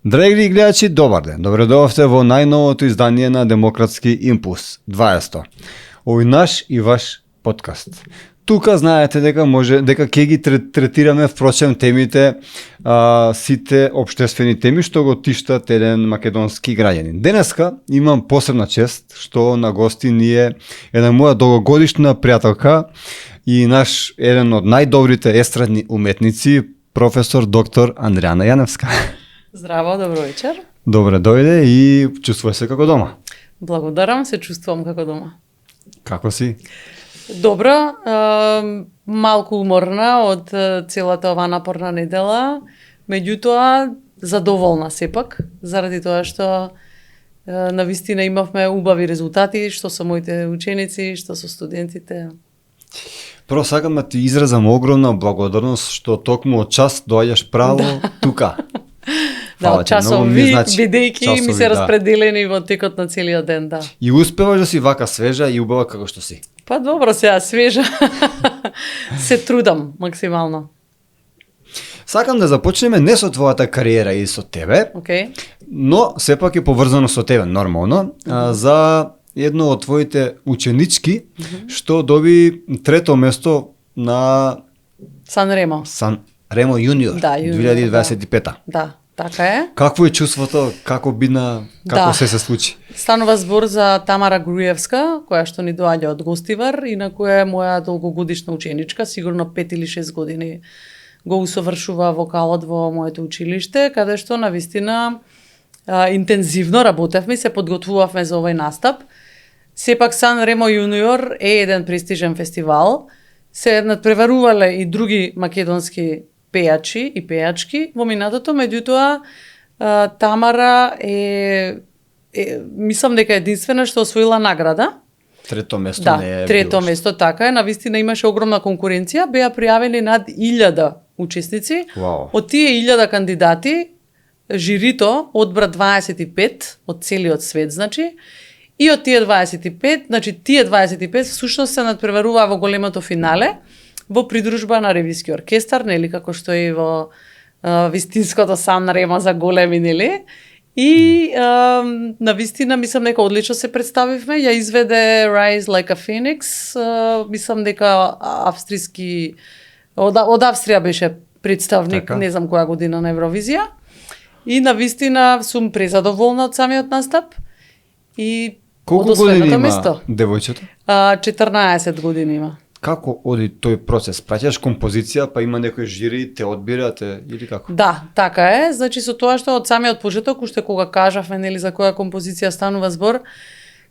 Драги гледачи, добар ден. Добре дојавте во најновото издание на Демократски импулс 20. Овој наш и ваш подкаст. Тука знаете дека ќе ги третираме впрочем темите, сите општествени теми што го тиштат еден македонски граѓанин. Денеска имам посебна чест што на гости ни е една моја долгогодишна пријателка и наш еден од најдобрите естрадни уметници, професор доктор Андријана Јаневска. Здраво, добро вечер. Добре дојде и чувствуваш се како дома. Благодарам, се чувствувам како дома. Како си? Добро, малку уморна од целата оваа напорна недела, меѓутоа задоволна сепак, заради тоа што навистина имавме убави резултати, што со моите ученици, што со студентите. Прво сакам да ти изразам огромна благодарност што токму од час доаѓаш право тука. Да, часови, бидејќи ми се распределени во текот на целиот ден, да. И успеваш да си вака свежа и убава како што си. Па добро, сега свежа. Се трудам максимално. Сакам да започнеме не со твојата кариера и со тебе, но сепак е поврзано со тебе, нормално, за едно од твоите ученички, што доби трето место на Сан Ремо јуниор, да, 2025. Да, така е. Какво е чувството, како бидна, како се случи? Станува збор за Тамара Груевска, која што ни доаѓа од Гостивар и на која е моја долгогодишна ученичка, сигурно 5 или 6 години го усовршува вокалот во моето училиште, каде што навистина интензивно работевме и се подготвувавме за овој настап. Сепак Сан Ремо јуниор е еден престижен фестивал, се надпреварувале и други македонски пејачи и пејачки во минатото, меѓутоа Тамара мислам дека единствена што освоила награда. Трето место да, не е трето место, така е. Навистина имаше огромна конкуренција, беа пријавени над 1000 учесници. Wow. Од тие 1000 кандидати, жирито одбра 25 од целиот свет, значи, и од тие 25, значи тие 25 всушност се надпреваруваа во големото финале, во придружба на ревиски оркестар, нели, како што е во вистинското Сан Ремо за големи, нели? И навистина мислам дека одлично се представивме, ја изведе Rise Like a Phoenix, мислам дека австријски од Австрија беше представник, така? Не знам која година на Евровизија. И навистина сум презадоволна од самиот настап и колку години има девојчето? 14 години има. Како оди тој процес? Праќаш композиција, па има некој жири, те одбирате или како? Да, така е. Значи со тоа што од самиот почеток, уште кога кажавме нели за која композиција станува збор,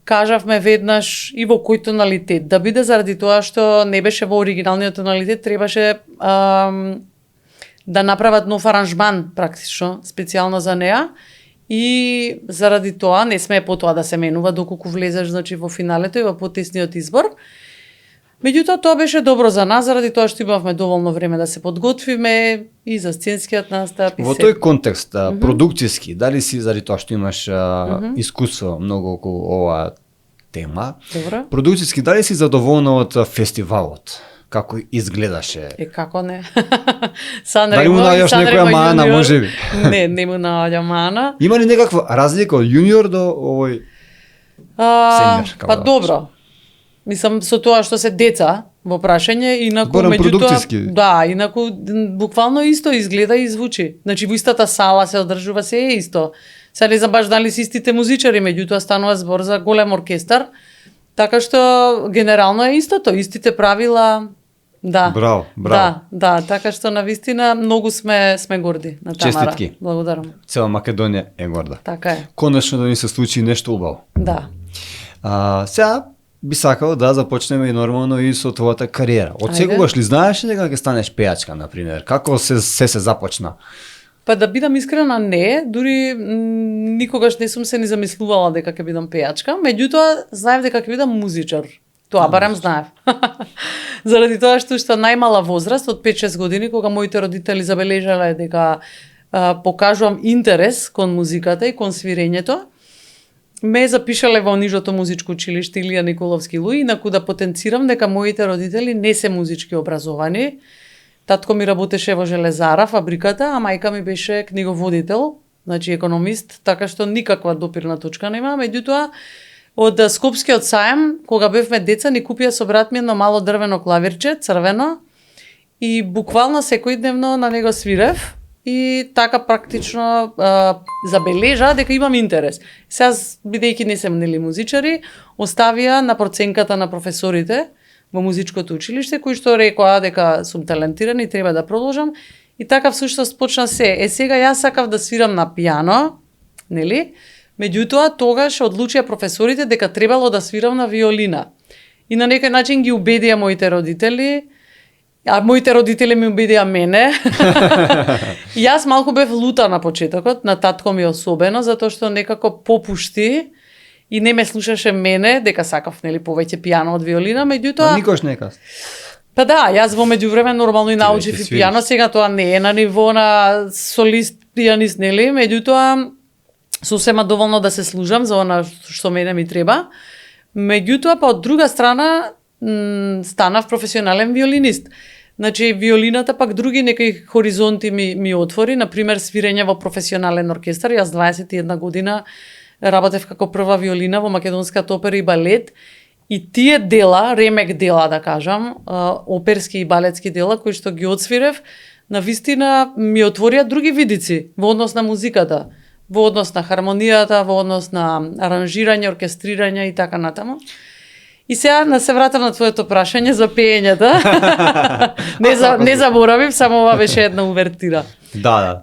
кажавме веднаш и во кој тоналитет да биде, заради тоа што не беше во оригиналниот тоналитет, требаше да направат нов аранжман практично, специјално за неа. И заради тоа не сме потоа да се менува доколку влезеш значи во финалето и во потесниот избор. Меѓутоа тоа беше добро за нас заради тоа што имавме доволно време да се подготвиме и за сценскиот настап и во тој контекст продукцијски, дали си заради тоа што имаш искуство многу околу оваа тема? Добро. Продукцијски дали си задоволна од фестивалот? Како изгледаше? Како не? Сан Дали му наоѓаш некоја мана, можеби? Не му наоѓа мана. Има ли некаква разлика од јуниор до овој сеньор? Па добро. Мислам со тоа што се деца во прашање, инаку меѓутоа да, инаку буквално исто изгледа и звучи. Значи во истата сала се одржува, се е исто. Сега не знам баш дали се истите музичари, меѓутоа станува збор за голем оркестар, така што генерално е истото, истите правила, Да. Браво, браво. Да, така што навистина многу сме горди на Тамара. Честитки. Благодарам. Цела Македонија е горда. Така е. Конечно да ни се случи нешто убаво. Да. Сега би сакал да започнеме и нормално и со твојата кариера. Од Ајде. секогаш ли знаеш дека ќе станеш пејачка, например? Како се започна? Па да бидам искрена, не, дури никогаш не сум се ни замислувала дека ќе бидам пејачка, меѓутоа знаев дека ќе бидам музичар. Тоа барем знаев. Заради тоа што најмала возраст од 5-6 години, кога моите родители забележале дека покажувам интерес кон музиката и кон свирењето, ме запишале во нижото музичко училиште Илија Николовски Луи, инаку да потенцирам дека моите родители не се музички образовани. Татко ми работеше во железара, фабриката, а мајка ми беше книговодител, значи економист, така што никаква допирна точка нема. Меѓутоа, од Скопскиот сајм, кога бевме деца, ни купија со брат ми едно мало дрвено клавирче, црвено, и буквално секојдневно на него свирев, и така практично забележа дека имам интерес. Сега, бидејќи не сем нели музичари, оставија на проценката на професорите во музичкото училиште, кои што рекоа дека сум талентиран и треба да продолжам. И така всушност почна се. Сега јас сакав да свирам на пијано, нели? Меѓутоа, тогаш одлучија професорите дека требало да свирам на виолина. И на некој начин ги убедија моите родители, а моите родители ми убедија мене. И јас малку бев лута на почетокот, на татко ми особено, затоа што некако попушти и не ме слушаше мене, дека сакав нели повеќе пијано од виолина, меѓутоа Никош не каз. Па да, јас во меѓувреме нормално и научив и веќе свириш. пијано, сега тоа не е на ниво на солист пијанист, нели, меѓутоа сосема доволно да се служам за она што мене ми треба. Меѓутоа, па од друга страна, станав професионален виолинист. Значи, виолината пак други некои хоризонти ми отвори, например, свирење во професионален оркестар. Јас 21 година работев како прва виолина во Македонската опера и балет. И тие дела, ремек дела да кажам, оперски и балетски дела, кои што ги отсвирев, навистина ми отворија други видици во однос на музиката, во однос на хармонијата, во однос на аранжирање, оркестрирање и така натаму. И сега да се вратам на твоето прашање за пеењето. Не заборавив, само ова беше една увертира. Да.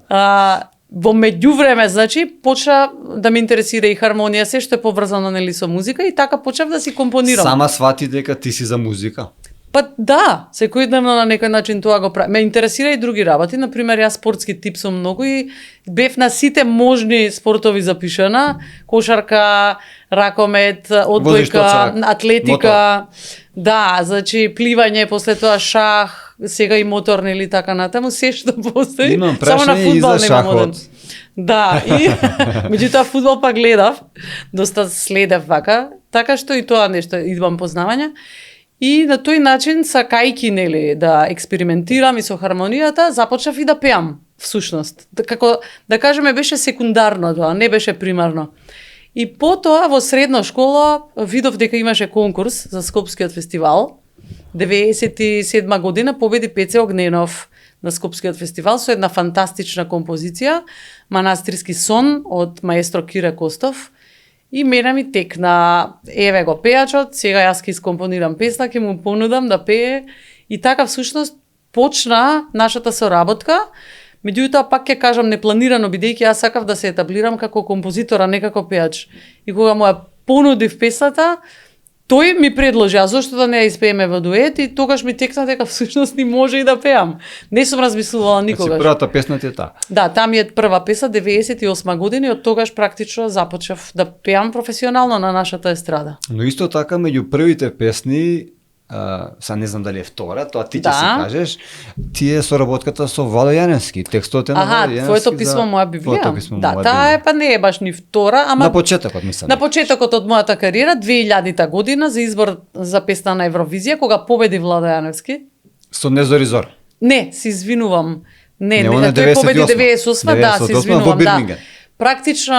Во меѓувреме, значи, почна да ме интересира и хармонија, се што е поврзано нели со музика, и така почнав да си компонирам. Сама свати дека ти си за музика. Па да, секојдневно на некој начин тоа го правам. Ме интересира и други работи, например, јас спортски тип сум многу и бев на сите можни спортови запишана, кошарка, ракомет, одбојка, атлетика. Да, значи пливање, после тоа шах, сега и мотор, нели така натаму, се што постои. Имам Само на прашање и фудбал за немам оден. шахот. Да, и меѓутоа фудбал па гледав, доста следев вака, така што и тоа нешто идвам познавање. И на тој начин, сакајки нели да експериментирам и со хармонијата, започнав и да пеам, всушност. Како да кажеме беше секундарно тоа, не беше примарно. И потоа во средна школа видов дека имаше конкурс за Скопскиот фестивал. 97 година победи Пеце Огненов на Скопскиот фестивал со една фантастична композиција, Манастирски сон од маестро Кире Костов. И мене ми текна, еве го пејачот, сега јас ќе искомпонирам песна, ќе му понудам да пее. И така всушност почна нашата соработка. Меѓутоа пак ќе кажам непланирано, бидејќи јас сакав да се етаблирам како композитор, а не како пејач. И кога му ја понудив песната, тој ми предложи, а зошто да не ја испееме во дует, и тогаш ми текна дека всушност ни може и да пеам. Не сум размислувала никогаш. Првата песна ти е таа. Да, таа ми е прва песна, 98 година, и од тогаш практично започнав да пеам професионално на нашата естрада. Но исто така меѓу првите песни, са не знам дали е втора, тоа ти ќе си кажеш, ти е соработката со Владо Јаневски, текстот е на Владо Јаневски. твоето писмо моја Библија. Твоето писмо Да, моја таа е Библија. па не е баш ни втора, ама На почетокот мислам. на почетокот од мојата кариера, 2000 година за избор за песна на Евровизија, кога победи Владо Јаневски. Со Незори Зор. Не, се извинувам. Не, он е тој победи 98. 98, да, се 98 во извинувам, да. Бирмингем. Практично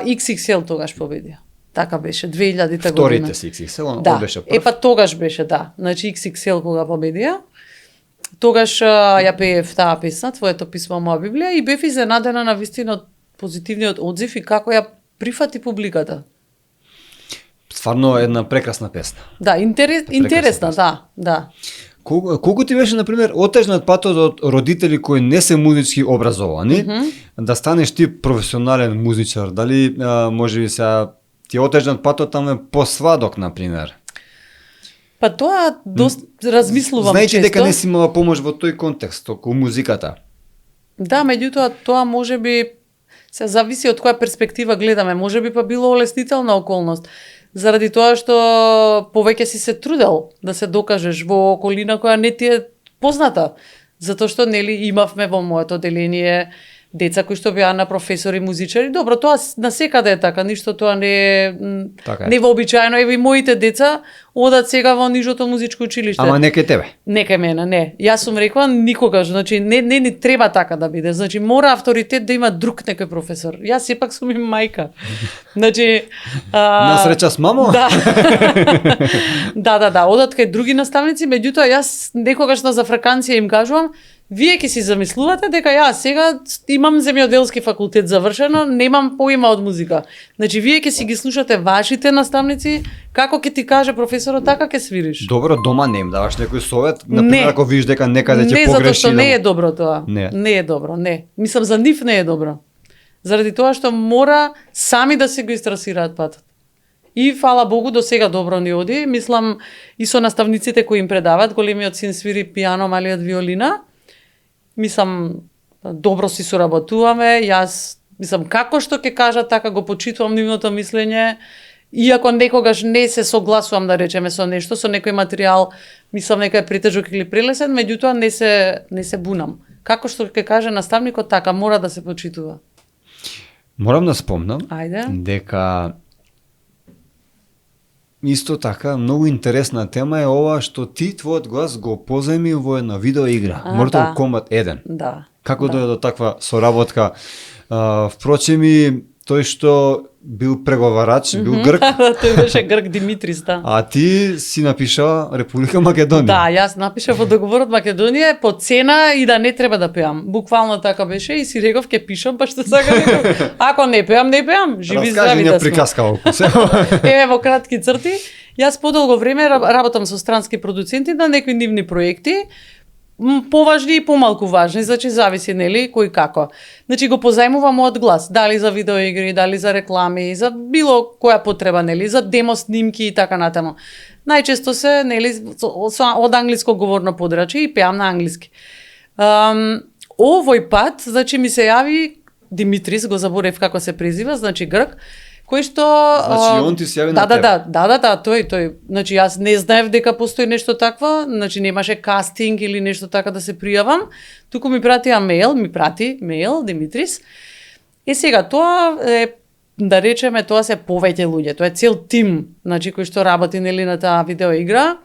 XXL тогаш победи. Така беше, 2000 година. Вторите си XXL, он Да, беше прв. па тогаш беше, да. Значи XXL кога победија. Тогаш ја пеев таа песна, твоето писмо моја Библија, и бев изненадена на вистина од позитивниот одзив и како ја прифати публиката. Стварно една прекрасна песна. Да, интересна, да. Колку ти беше, например, отежнат патот од родители кои не се музички образовани, да станеш ти професионален музичар? Дали може би сега ти е отежнат патот таму по свадок, например? Па тоа доста размислувам Знаете често. дека не си имала помош во тој контекст, околу музиката. Да, меѓутоа тоа може би се зависи од која перспектива гледаме. Може би па било олеснителна околност. Заради тоа што повеќе си се трудел да се докажеш во околина која не ти е позната. Затоа што нели имавме во моето одделение деца кои што беа на професори музичари. Добро, тоа насекаде е така, ништо тоа не е Така е. невообичаено. Еве и моите деца одат сега во нижото музичко училиште. Ама не кај тебе. Не кај мене, не. Јас сум рекла никогаш, значи не ни треба така да биде. Значи мора авторитет да има друг некој професор. Јас сепак сум им мајка. Значи На среќа с мамо? Да. да, одат кај други наставници, меѓутоа јас некогаш на зафраканција им кажувам, вие ќе си замислувате дека јас сега имам земјоделски факултет завршено, немам поима од музика. Значи вие ќе си ги слушате вашите наставници, како ќе ти каже професорот, така ќе свириш. Добро, дома не им даваш некој совет? Например, ако видиш дека некаде ќе не, погреши. затоа што не е добро тоа. Не. е добро, не. Мислам, за нив не е добро. Заради тоа што мора сами да се го истрасираат патот. И фала Богу до сега добро ни оди. Мислам и со наставниците кои им предават, големиот син свири пијано, малиот виолина. Мислам добро си соработуваме. Јас мислам како што ќе кажат, така го почитувам нивното мислење. Иако некогаш не се согласувам да речеме со нешто, со некој материјал, мислам нека е притежок или прелесен, меѓутоа не се бунам. Како што ќе каже наставникот, така мора да се почитува. Морам да спомнам Ајде. дека исто така многу интересна тема е ова што ти твојот глас го позајми во една видеоигра, Mortal Kombat 1. Да. Како дојде до таква соработка? Впрочем и тој што бил преговарач, бил грк, Тој беше грк Димитрис, да. а ти си напишала Република Македонија. Да, јас напишав во договорот Македонија по цена и да не треба да пеам. Буквално така беше и си реков ќе пишам, па што сега реков. Ако не пеам, не пеам. Живи здрави да сме. приказка околу се. Еве во кратки црти, јас подолго време работам со странски продуценти на некои нивни проекти, поважни и помалку важни, значи зависи нели кој како. Значи го позајмувам мојот глас, дали за видеоигри, дали за реклами, за било која потреба, нели, за демо снимки и така натаму. Најчесто се нели од англиско говорно подрачје и пеам на англиски. Овој пат, значи ми се јави Димитрис, го заборев како се презива, значи грк, кој што Значи он ти се јави на тебе. Да, тој. Значи јас не знаев дека постои нешто такво, значи немаше кастинг или нешто така да се пријавам, туку ми прати мејл Димитрис. И сега тоа е, да речеме, тоа се повеќе луѓе, тоа е цел тим, значи кој што работи нели на таа видеоигра.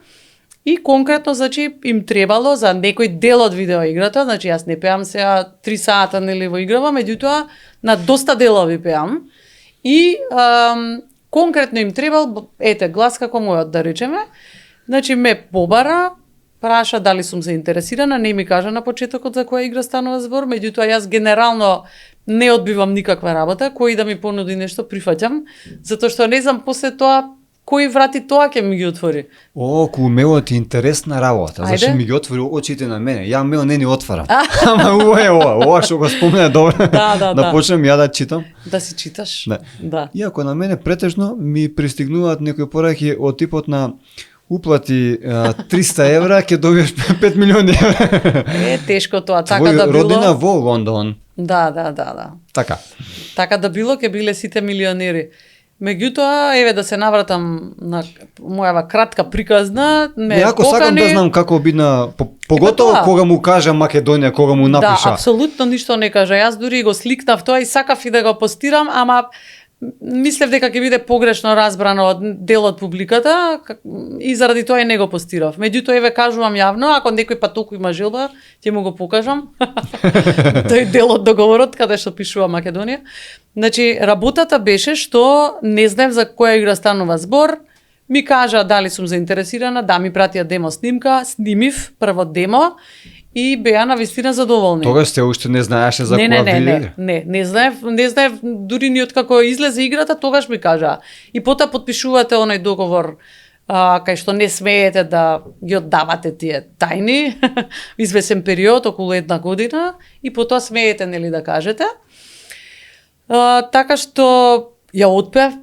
И конкретно, значи, им требало за некој дел од видеоиграта, значи јас не пеам сега 3 сата нели во играва, меѓутоа на доста делови пеам. И конкретно им требал, ете, глас како мојот, да речеме. Значи ме побара, праша дали сум заинтересирана, не ми кажа на почетокот за која игра станува збор, меѓутоа јас генерално не одбивам никаква работа, кој да ми понуди нешто прифаќам, затоа што не знам после тоа кои врати тоа ќе ми ги отвори. Околу мејлот е интересна работа, зашто ми ги отвори очите на мене. Ја мејл не ни отварам. Ама ова што го спомне добро. Да почнем ја да читам. Да си читаш. Да. Иако на мене претежно ми пристигнуваат некои пораки од типот на уплати 300 евра, ќе добиеш 5 милиони евра. Е, тешко тоа, така да било. Родина во Лондон. Да. Така. Така да било, ќе биле сите милионери. Меѓутоа, еве да се навратам на мојава кратка приказна, ме Јако покани... сакам да знам како бидна, поготово кога му кажа Македонија, кога му напиша. Да, апсолутно ништо не кажа. Јас дури го сликнав тоа и сакав и да го постирам, ама мислев дека ќе биде погрешно разбрано од дел од публиката и заради тоа и не го постирав. Меѓутоа, еве кажувам јавно, ако некој пат толку има желба, ќе му го покажам. Тој дел од договорот каде што пишува Македонија. Значи, работата беше што не знаев за која игра станува збор, ми кажа дали сум заинтересирана, да ми пратија демо снимка, снимив прво демо и беа навистина задоволни. Тогаш сте уште не знаеше за која видео? Не знаев дури ни од како излезе играта, тогаш ми кажа. И потоа потпишувате оној договор кај што не смеете да ги оддавате тие тајни извесен период, околу 1 година, и потоа смеете, нели, да кажете. Така што ја отпев.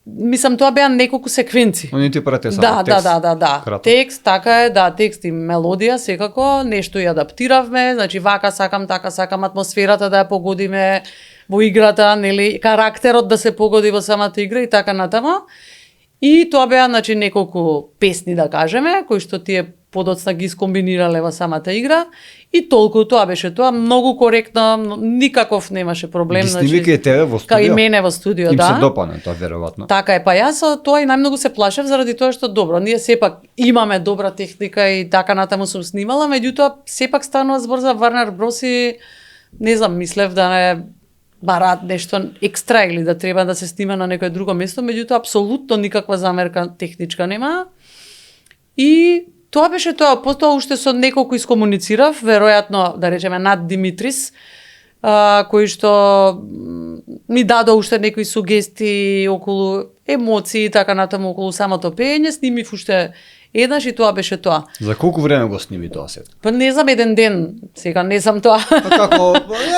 Мислам, тоа беа неколку секвенци. Они ти прате само Да, текст. да. Текст, така е, да, текст и мелодија, секако, нешто ја адаптиравме, значи вака сакам, така сакам, атмосферата да ја погодиме во играта, нели, карактерот да се погоди во самата игра и така натаму. И тоа беа, значи, неколку песни, да кажеме, кои што тие подоцна ги скомбинирале во самата игра, и толку тоа беше тоа, многу коректно, никаков немаше проблем. Ги сними кај тебе во студио? Кај мене во студио, Им да. се допадна тоа веројатно. Така е, па јас тоа и најмногу се плашев заради тоа што добро, ние сепак имаме добра техника и така натаму сум снимала, меѓутоа сепак станува збор за Warner Bros и не знам, мислев да не бараат нешто екстра или да треба да се снима на некое друго место, меѓутоа апсолутно никаква замерка техничка нема. И тоа беше тоа, потоа уште со неколку искомуницирав, веројатно да речеме над Димитрис, кои што ми дадо уште некои сугестии околу емоции и така натаму околу самото пеење, снимив уште еднаш и тоа беше тоа. За колку време го сними тоа сет? Па не знам, 1 ден, сега не знам тоа. Па како,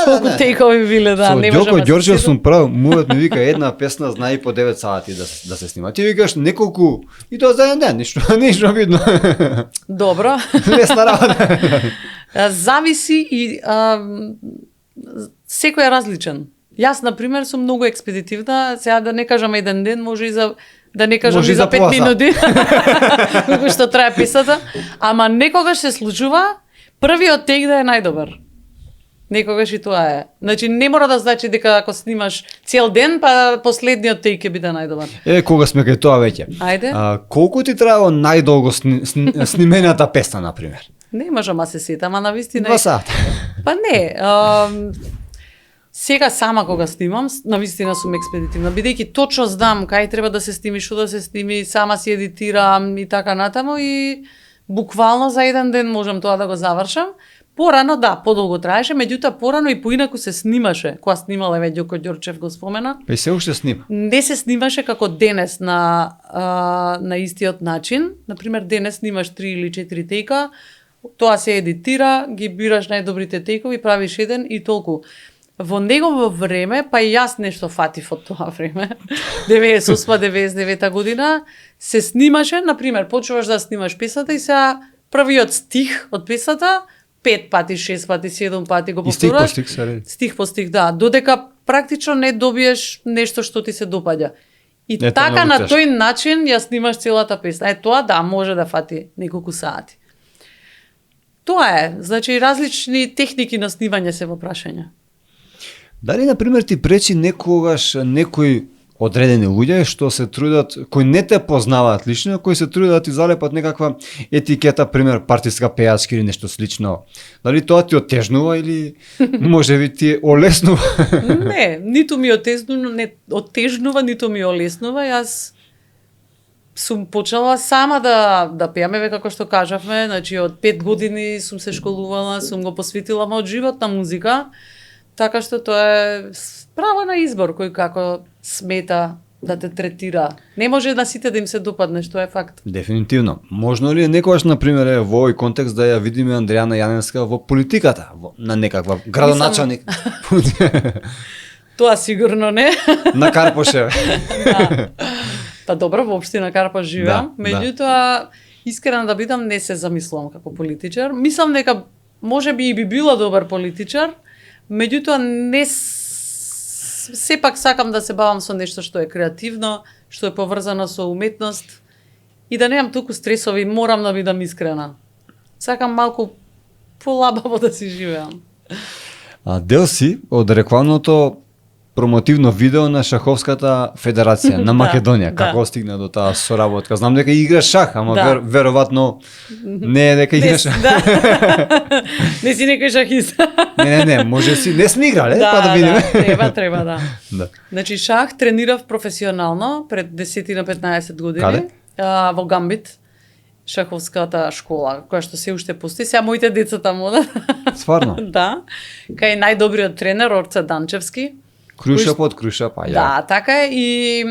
Колку тейкови биле, да, не можам Ѓорко да се Ѓорџев сетам. сум прав, мујот ми вика една песна знае по 9 сати да се снима. Ти викаш неколку и тоа за еден ден, ништо видно. Добро. Лесна работа. Зависи и секој е различен. Јас, например, сум многу експедитивна, сега да не кажам 1 ден, може и за да не кажам Може и и за за 5 пола сат. минути, колку што трае писата, ама некогаш се случува првиот тек да е најдобар. Некогаш и тоа е. Значи не мора да значи дека ако снимаш цел ден, па последниот тек ќе биде најдобар. Кога сме кај тоа веќе. Ајде. Колку ти требало најдолго снимената песна, например? Не можам да се сетам, а на вистина 2 сата. Па не, сега сама кога снимам, навистина сум експедитивна, бидејќи точно знам кај треба да се сними, што да се сними, сама си едитирам и така натаму и буквално за 1 ден можам тоа да го завршам. Порано, да, подолго траеше, меѓутоа порано и поинаку се снимаше. Кога снимале веќе Ѓорко Ѓорчев го спомена. Па и се уште снима. Не се снимаше како денес на истиот начин. Например, денес снимаш 3 или 4 тейка, тоа се едитира, ги бираш најдобрите тейкови, правиш еден и толку. Во негово време, па и јас нешто фатив од тоа време, 98-99 година, се снимаше, например, почуваш да снимаш песната и сега првиот стих од песната, 5 пати, 6 пати, 7 пати го И стих по повторуваш. стих се реди. Стих по стих, да, додека практично не добиеш нешто што ти се допаѓа. И Ето, така многу на тешко. тој начин ја снимаш целата песна. Тоа да, може да фати неколку сати. Тоа е, значи различни техники на снимање се во прашање. Дали, например, ти пречи некогаш некои одредени луѓе што се трудат, кои не те познаваат лично, кои се трудат да ти залепат некаква етикета, пример партиска пејачка или нешто слично. Дали тоа ти отежнува или може би ти олеснува? Не, ниту ми оттежнува, ниту ми олеснува. Јас сум почела сама да пеам, еве како што кажавме, значи од 5 години сум се школувала, сум го посветила мојот живот на музика, така што тоа е право на избор кој како смета да те третира. Не може на сите да им се допадне, што е факт. Дефинитивно. Можно ли е некогаш, например, во овој контекст да ја видиме Андријана Јаневска во политиката, на некаква градоначалник? Тоа сигурно не. На Карпоше. Да. Па добро, во општина Карпаш живеам, Да, меѓутоа искрена да бидам не се замислувам како политичар. Мислам дека можеби и би била добар политичар, меѓутоа не сепак сакам да се бавам со нешто што е креативно, што е поврзано со уметност и да немам толку стресови, морам да бидам искрена. Сакам малку полабаво да си живеам. Дел си од рекламното промотивно видео на Шаховската федерација на Македонија. Да, Како да. стигна до таа соработка? Знам дека играш шах, ама Да. веројатно не е дека играш шах. Да. Не си некој шахист. Не, може си, не сме играле, па да видиме. Треба, да. Да. Значи шах тренирав професионално пред 10 на 15 години. Каде? Во Гамбит, шаховската школа, која што се уште постои. Сега моите деца таму одат. Стварно. Да. Кај најдобриот тренер Орце Данчевски. Круша под круша, па ја. Да, така е и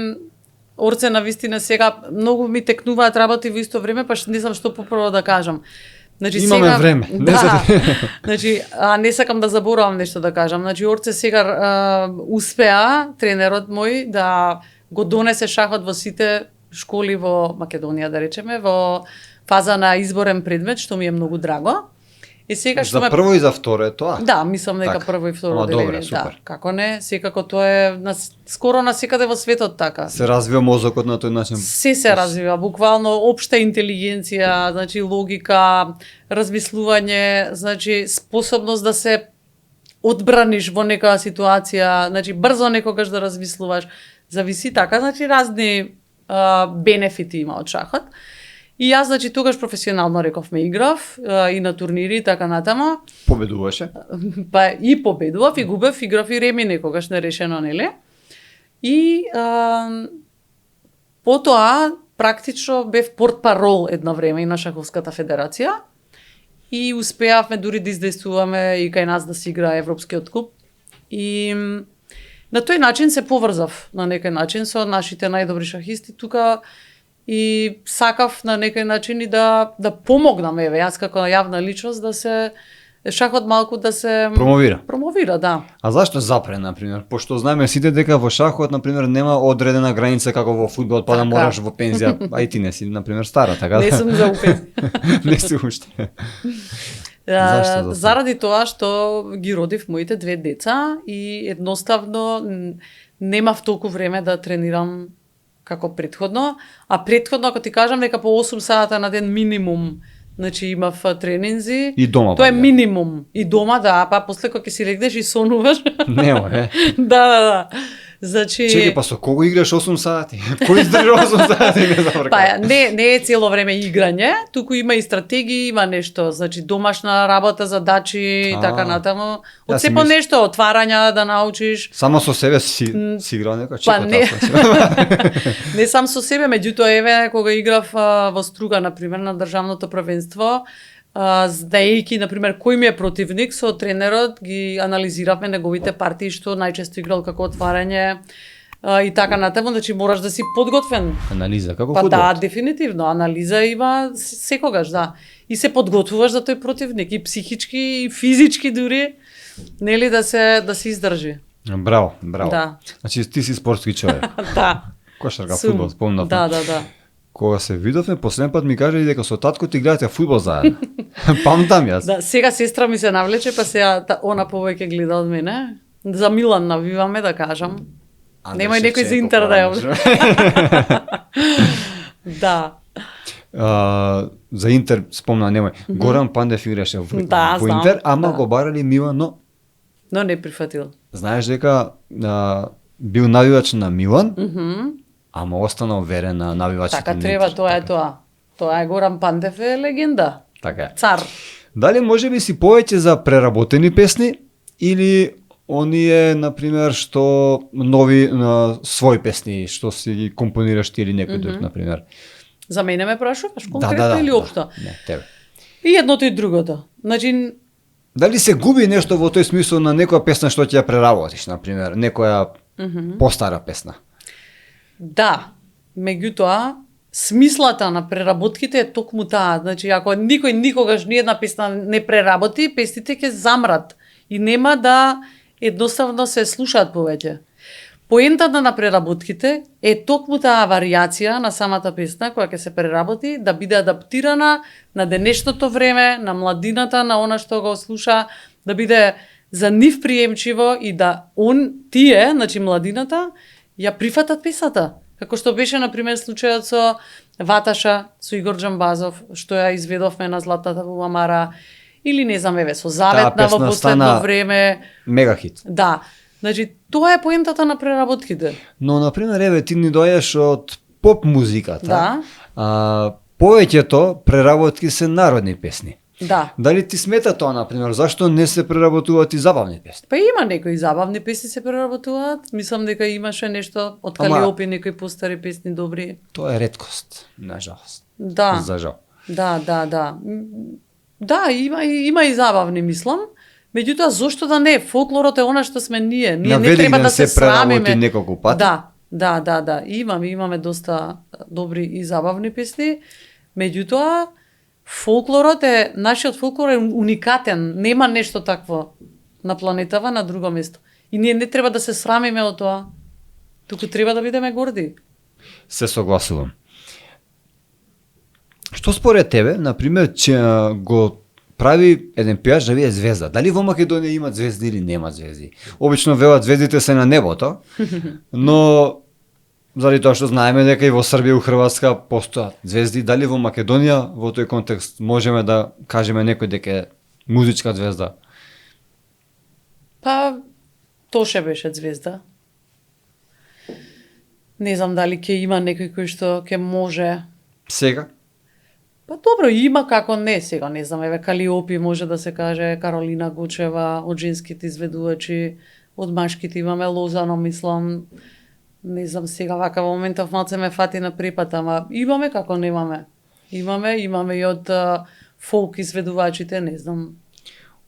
Орце на вистина сега многу ми текнуваат работи во исто време, па не знам што поправо да кажам. Значи Имаме сега време. Да. Значи не сакам да заборавам нешто да кажам. Значи Орце сега успеа тренерот мој да го донесе шахот во сите школи во Македонија, да речеме, во фаза на изборен предмет, што ми е многу драго. И сега што За прво и за второ е тоа? Да, мислам дека Така. прво и второ Ама, деление. добре, Да, супер. како не, секако тоа е скоро на секаде во светот така. Се развива мозокот на тој начин. Се развива, буквално општа интелигенција, значи логика, размислување, значи способност да се одбраниш во некоја ситуација, значи брзо некогаш да размислуваш, зависи така, значи разни бенефити има од шахот. И јас, значи, тогаш професионално рековме играв и на турнири и така натаму. Победуваше? Па и победував и губев, играв и реми некогаш нерешено, нели? И потоа практично бев портпарол едно време и на Шаховската федерација и успеавме дури да издействуваме и кај нас да се игра Европскиот куп. И на тој начин се поврзав на некој начин со нашите најдобри шахисти тука и сакав на некој начин и да помогнам, еве, јас како јавна личност да се шахот малку да се Промовира, да. А зашто запре, например? Пошто знаеме сите дека во шахот, например, нема одредена граница како во фудбал, па да Така. мораш во пензија, а и ти не си, например, стара, така да? Не сум за упен. Не си уште. Зашто? Заради тоа што ги родив моите две деца и едноставно немав толку време да тренирам како предходно, а предходно, ако ти кажам дека по 8 сата на ден минимум, значи имав тренинзи. И дома. Тоа е минимум. И дома, да, па после кога ќе си легнеш и сонуваш. Нема, е. Да. Значи Чекај, па со кого играш 8 сати? Кој издржа 8 сати? Не знам. Па не е цело време играње, туку има и стратегии, има нешто, значи домашна работа, задачи и така натаму. Од Јас си се по мис- нешто, отварања да научиш. Само со себе си играл некој Па не. чекотав. Не сам со себе, меѓутоа еве кога играв во Струга на пример на државното првенство, знаејќи на пример кој ми е противник, со тренерот ги анализиравме неговите партии што најчесто играл како отварање и така натаму, значи мораш да си подготвен. Анализа, како Па фудбал? да, дефинитивно, анализа има секогаш, да. И се подготвуваш за тој противник, и психички, и физички дури, нели да се издржи. Браво. Да. Значи ти си спортски човек. Да. Кошарка, Сум. фудбал, спомнав. Да. Кога се видовме, последен пат ми кажа и дека со татко ти гледате фудбал заедно. Памтам јас. Да, сега сестра ми се навлече, па сега она повеќе гледа од мене. За Милан навиваме, да кажам. Немој некој за Интер да ја. Да. За Интер спомна, немој. Горан Пандев играше во Да, знам, Интер, ама да. го барали Милан, но Но не прифатил. знаеш дека бил навивач на Милан, ама останал верен на навивачите Така на треба, Интер. тоа е тоа. Тоа е Горан Пандев е легенда. Така е. Цар. Дали може би си повеќе за преработени песни или оние, например, што нови своји песни, што си ги компонираш ти или некој друг, например? За мене ме прашуваш конкретно или општо? Не, тебе. И едното и другото. Значи, Дали се губи нешто во тој смисол на некоја песна што ќе ја преработиш, например, некоја постара песна? да, меѓутоа, смислата на преработките е токму таа. Значи, ако никој никогаш ни една песна не преработи, песните ќе замрат и нема да едноставно се слушаат повеќе. Поентата на преработките е токму таа варијација на самата песна која ќе се преработи да биде адаптирана на денешното време, на младината, на она што го слуша, да биде за нив приемчиво и да тие, значи младината, ја прифатат песната. Како што беше, например, случајот со Ваташа, со Игор Џамбазов, што ја изведовме на Златната буламара, или не знам, еве, со Заветна во песна последно стана време. Мега хит. Да. Значи, тоа е поентата на преработките. Но, например, еве, ти ни дојдеш од поп музиката. Да. Повеќето преработки се народни песни. Да. Дали ти смета тоа, например, зашто не се преработуваат и забавни песни? Па има некои забавни песни се преработуваат. Мислам дека имаше нешто од Ама- Калиопи, некои постари песни добри. Тоа е реткост, нажалост. Да. За жал. Да. Да, има и забавни, мислам. Меѓутоа, зошто да не? Фолклорот е она што сме ние. Ние не Наведих треба да да се се преработи срамиме. неколку пати. Да. Да. Имаме доста добри и забавни песни. Меѓутоа, нашиот фолклор е уникатен. Нема нешто такво на планетава на друго место. И ние не треба да се срамиме од тоа. Туку треба да бидеме горди. Се согласувам. Што според тебе, например, че го прави еден пејач да биде звезда? Дали во Македонија имат звезди или нема звезди? Обично велат звездите се на небото, но заради тоа што знаеме дека и во Србија и во Хрватска постојат звезди, дали во Македонија во тој контекст можеме да кажеме некој дека е музичка звезда? Па, Тоше беше звезда. Не знам дали ќе има некој кој што ќе може. Сега? Па добро, има како не, сега не знам, еве Калиопи може да се каже, Каролина Гучева, од женските изведувачи, од машките имаме Лозано, мислам, не знам сега вака во моментов малце ме фати на препат, ама имаме како немаме. Имаме и од фолк изведувачите, не знам.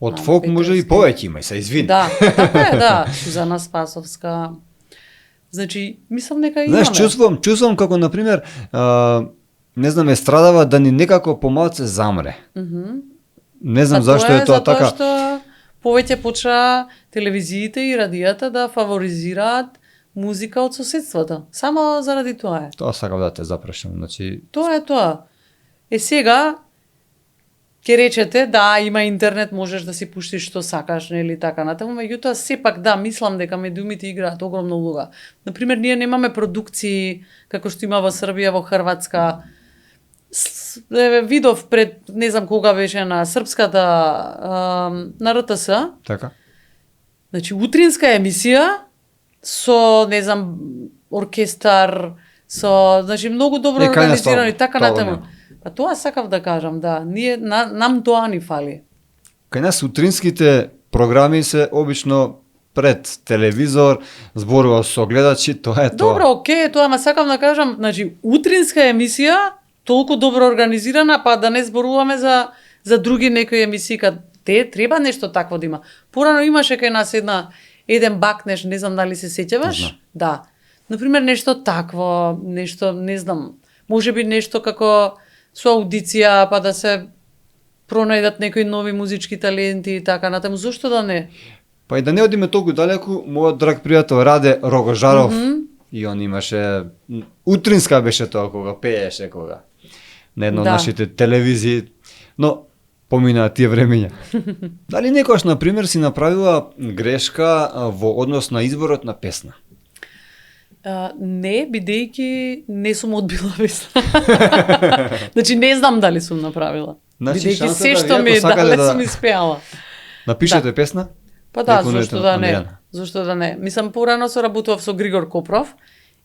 Од фолк може и повеќе има, се извини. Да, така е, да. Сузана Спасовска. Значи, мислам нека имаме. Знаеш, чувствувам како, например, не знам, страдава да ни некако помалце замре. Не знам зашто е тоа така. Тоа што повеќе почна телевизиите и радијата да фаворизираат музика од соседството. Само заради тоа е. Тоа сакам да те запрашам, значи. Тоа е тоа. Сега ќе речете, да, има интернет, можеш да си пуштиш што сакаш, нели така натаму, меѓутоа сепак да, мислам дека медиумите играат огромна улога. Например, ние немаме продукции како што има во Србија, во Хрватска. Видов пред, не знам кога беше на српската, на РТС. Така. Значи, утринска емисија со, не знам, оркестар, значи, многу добро организирано и така натаму. Па тоа сакав да кажам, да. Нам тоа ни фали. Кај нас утринските програми се обично пред телевизор, зборува со гледачи, тоа е тоа. Добро, окей, тоа, ама сакам да кажам, значи, утринска емисија, толку добро организирана, па да не зборуваме за други некои емисии, те треба нешто такво да има. Порано имаше кај нас еден бакнеш, не знам дали се сеќаваш? Да. Например, нешто такво, нешто, не знам, можеби нешто како со аудиција, па да се пронајдат некои нови музички таленти и така натаму. Зошто да не? Па и да не одиме толку далеку, мојот драг пријател Раде Рогожаров, и он имаше, утринска беше тоа кога пееше кога, на една од нашите телевизии, но поминаа тие времења. Дали некојаш, например, си направила грешка во однос на изборот на песна? Не, бидејќи не сум одбила песна. Значи не знам дали сум направила. Бидејќи се што ми дале сум испеала. Напишете песна? Па да, зошто да не? Зошто да не? Мислам, порано соработував со Григор Копров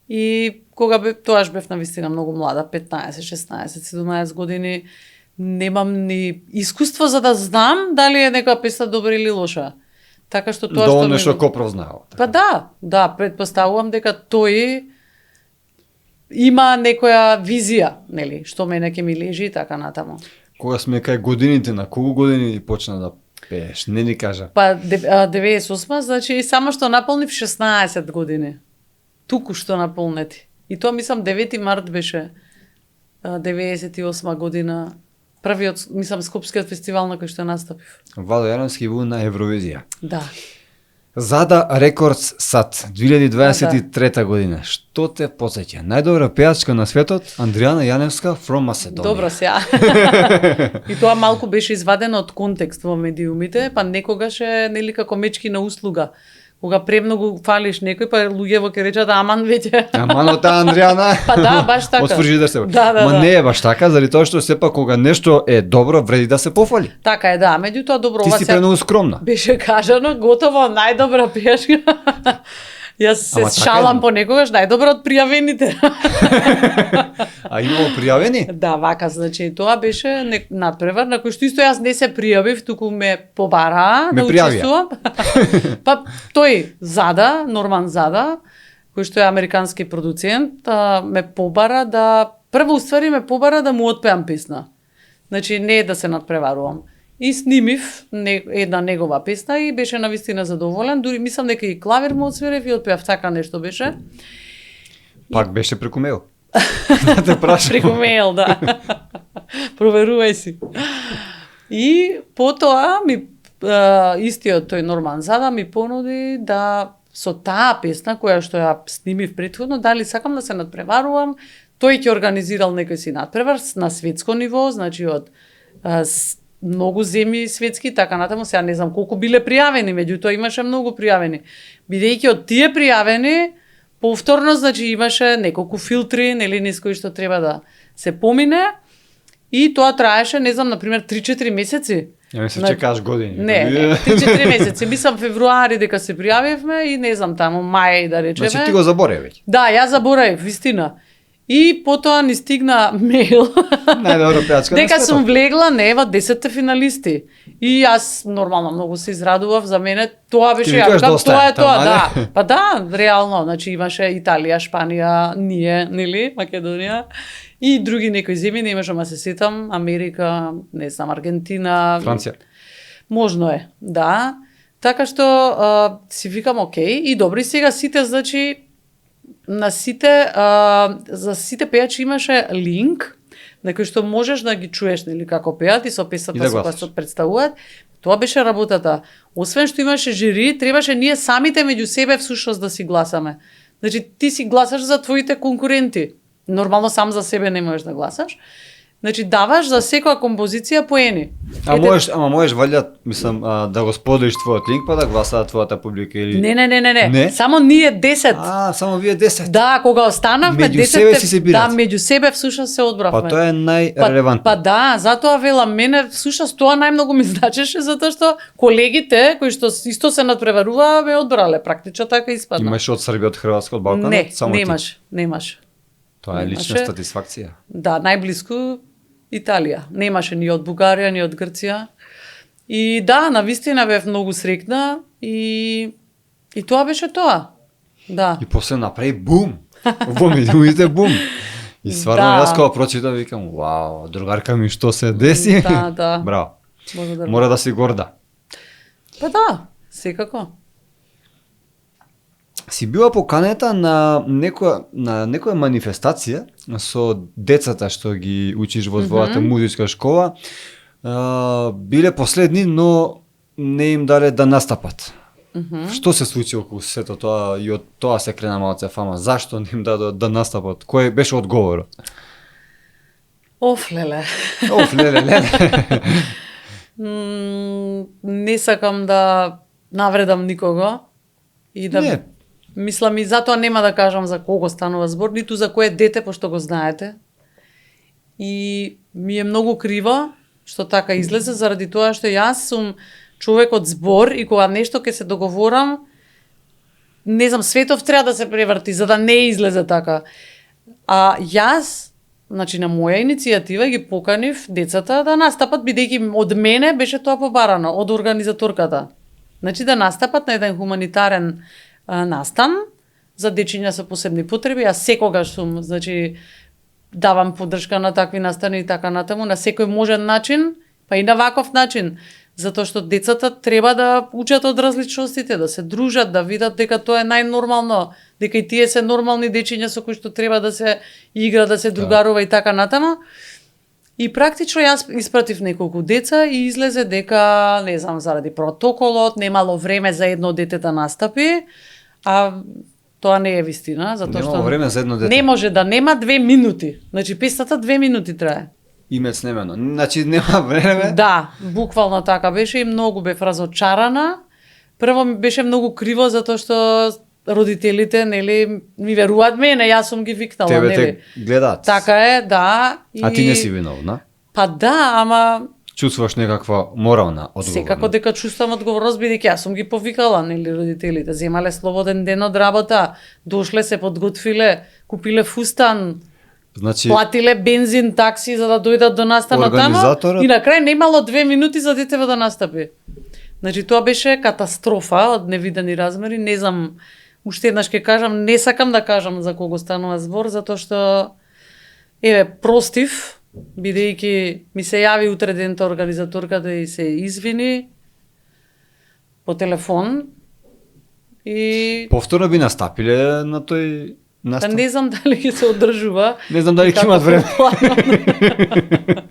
и кога тоаш бев навистина многу млада, 15, 16, 17 години, немам ни искуство за да знам дали е некоја песна добра или лоша. Така што тоа што нешто Копров знаел. Па да, претпоставувам дека тој има некоја визија, нели, што мене ќе ми лежи и така натаму. Кога сме кај годините, на колку години почна да пееш? Не ни кажа. Па 98, значи само што наполнив 16 години. Туку што наполнети. И тоа мислам 9 март беше 98 година. Првиот, мислам, Скопскиот фестивал на кој што настапив. Владо Јаровски бил на Евровизија. Да. Зада Рекордс САД 2023 година. Што те потсеќа? Најдобра пејачка на светот, Андријана Јаневска from Macedония. Добро сега. И тоа малку беше извадено од контекст во медиумите, па некогаш е нели како мечки на услуга. Кога премногу фалиш некој, па луѓето ќе речат аман веќе. Аман од таа Андријана. Па да, баш така. Од фрижидер се. Да. Ма не е баш така, заради тоа што сепак кога нешто е добро, вреди да се пофали. Така е, да. Меѓутоа добро, ти си премногу скромна. Беше кажано, готово најдобра пејачка. Јас се шалам понекогаш најдобро од пријавените. А имало пријавени? Да, вака, значи тоа беше надпревар на кој што исто јас не се пријавив, туку ме побара да учествувам. Па тој Зада, Норман Зада, кој што е американски продуцент, ме побара да прво ме побара да му отпеам песна. Значи не да се надпреварувам. И снимив една негова песна и беше навистина задоволен. Дури мислам дека и клавир му отсвирев и отпеав, така нешто беше. Пак беше преку мејл. Да те прашам. Преку мејл, да. Проверувај си. И потоа ми истиот тој Норман Зада ми понуди да со таа песна која што ја снимив претходно, дали сакам да се надпреварувам, тој ќе организирал некој си надпревар на светско ниво, значи од многу земји светски, така натаму, сега не знам колку биле пријавени, меѓутоа имаше многу пријавени. Бидејќи од тие пријавени, повторно, значи имаше неколку филтри, нели, низ кои што треба да се помине, и тоа траеше, не знам, например, 3-4 месеци. Ја мислам, че кажеш години. Не, 3-4 месеци. Мислам февруари дека се пријавивме и не знам таму мај да речеме. Значи ти го заборави веќе. Да, ја заборавив, вистина. И потоа ни стигна мејл Најдобро пејачка на дека светот. сум влегла во 10 финалисти. И јас нормално многу се израдував, за мене тоа беше Ти викаш јас, доста тоа е, е тоа, таму, да. нали? Па да, реално, значи имаше Италија, Шпанија, ние, нели, Македонија и други некои земји, не можам да се сетам, Америка, не знам, Аргентина, Франција. Можно е, да. Така што си викам окей, и добри сега сите, значи на сите за сите пејачи имаше линк на кој што можеш да ги чуеш, нели, како пеат и со И песната да со која гласаш. се представуваат. Тоа беше работата. Освен што имаше жири, требаше ние самите меѓу себе всушност да си гласаме. Значи ти си гласаш за твоите конкуренти. Нормално сам за себе не можеш да гласаш. Значи даваш за секоја композиција поени. Ама можеш валја, мислам, да го споделиш твојот линк па да гласаат твојата публика или Не. Не? Само ние 10. само вие 10. Да, кога останавме Меѓу 10, себе си се бират. да, меѓу себе всушност се одбравме. Па тоа е најрелевантно. Па да, затоа велам, мене всушност тоа најмногу ми значеше, затоа што колегите кои што исто се надпреваруваа ме одбрале, практично така испадна. Имаш од Србија, од Хрватска, од Балканот, Не, само ти. немаш. Тоа е лична Немаше. статисфакција. Да, најблиску Италија. Немаше ни од Бугарија, ни од Грција. И да, навистина бев многу срекна и тоа беше тоа. Да. И после направи бум. Во медиумите бум. И стварно Да. јас кога прочитав викам, вау, другарка ми што се деси? Да. Браво. Благодарам. Мора да си горда. Па да, секако. Си била поканета на некоја манифестација со децата што ги учиш во твојата музичка школа. Биле последни, но не им дале да настапат. Што се случи околу сето тоа и од тоа се крена малце фама? Зашто не им дадоа да настапат? Кој беше одговорот? Оф, леле. Оф, леле. Не сакам да навредам никого и да Не. мислам и затоа нема да кажам за кого станува збор, ниту за кое дете, пошто го знаете. И ми е многу криво што така излезе, заради тоа што јас сум човек од збор и кога нешто ќе се договорам, не знам, светов треба да се преврти за да не излезе така. А јас, значи на моја иницијатива ги поканив децата да настапат, бидејќи од мене беше тоа побарано, од организаторката. Значи да настапат на еден хуманитарен настан за дечиња со посебни потреби. Јас секогаш сум, значи, давам поддршка на такви настани и така натаму, на секој можен начин, па и на ваков начин. Затоа што децата треба да учат од различностите, да се дружат, да видат дека тоа е најнормално, дека и тие се нормални дечиња со кои што треба да се игра, да се другарува и така натаму. И практично јас испратив неколку деца и излезе дека, не знам, заради протоколот, немало време за едно дете да настапи, а тоа не е вистина, затоа Немало што време за едно дете. не може да нема 2 минути. Значи песната 2 минути трае. Имец немено. Значи нема време. Да, буквално така беше и многу бев разочарана. Прво ми беше многу криво затоа што родителите, нели, ми веруваат мене, јас сум ги викнала, Тебе нели. те гледаат. Така е, да. И... А ти не си виновна. Па да, ама Чувствуваш некаква морална одговорност. секако дека чувствам одговорност, бидејќи јас сум ги повикала, нели, родителите. Земале слободен ден од работа, дошле се подготвиле, купиле фустан, Значи, платиле бензин, такси за да дојдат до настанот тамо Организаторот- и на крај немало 2 минути за детето да настапи. Значи тоа беше катастрофа од невидени размери, не знам, уште еднаш ќе кажам, не сакам да кажам за кого станува збор, затоа што еве простив, бидејќи ми се јави утре дента организаторката и се извини по телефон и повторно би настапиле на тој настап? не знам дали ќе се одржува. Не знам дали и ќе имат како време. планот.